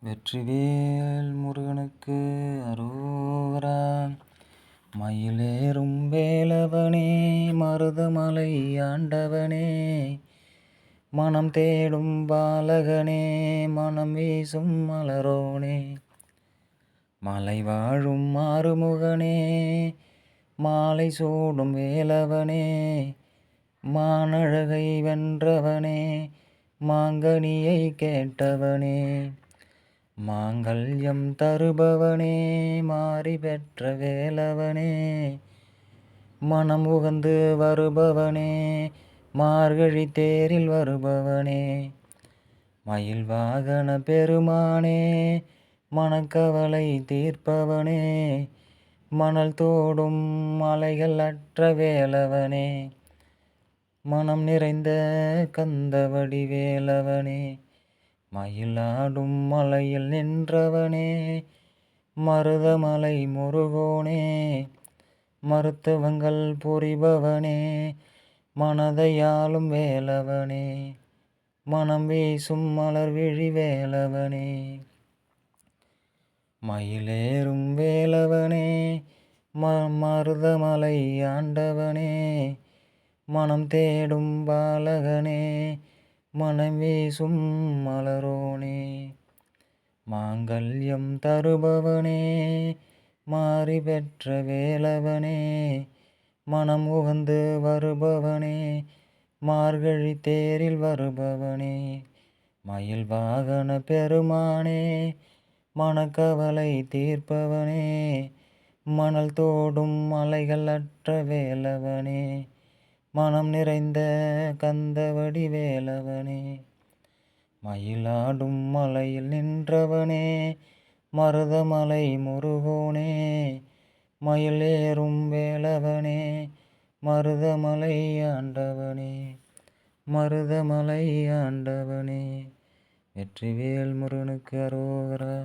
வெற்றிவேல் முருகனுக்கு அரோகரா. மயிலேறும் வேலவனே, மருதமலை ஆண்டவனே, மனம் தேடும் பாலகனே, மனம் வீசும் மலரோனே, மலை வாழும் ஆறுமுகனே, மாலை சூடும் வேலவனே, மானழகை வென்றவனே, மாங்கனியை கேட்டவனே, மாங்கல்யம் தருபவனே, மாறி பெற்ற வேலவனே, மனம் உகந்து வருபவனே, மார்கழி தேரில் வருபவனே, மயில் வாகன பெருமானே, மனக்கவலை தீர்ப்பவனே, மணல் தோடும் மலைகள் அற்ற வேலவனே, மனம் நிறைந்த கந்தவடி வேலவனே, மயிலாடும் மலையில் நின்றவனே, மருதமலை முருகோனே, மருத்துவங்கள் புரிபவனே, மனதையாளும் வேலவனே, மனம் வீசும் மலர்விழி வேலவனே, மயிலேறும் வேலவனே, மருதமலை ஆண்டவனே, மனம் தேடும் பாலகனே, மனம் வீசும் மலரோனே, மாங்கல்யம் தருபவனே, மாறி பெற்ற வேலவனே, மனம் உகந்து வருபவனே, மார்கழி தேரில் வருபவனே, மயில் வாகன பெருமானே, மனக்கவலை தீர்ப்பவனே, மணல் தோடும் மலைகள் அற்ற வேலவனே, மனம் நிறைந்த கந்தவடி வேலவனே, மயிலாடும் மலையில் நின்றவனே, மருதமலை முருகோனே, மயிலேறும் வேலவனே, மருதமலை ஆண்டவனே, மருதமலை ஆண்டவனே. வெற்றிவேல் முருகனுக்கு அரோகரா.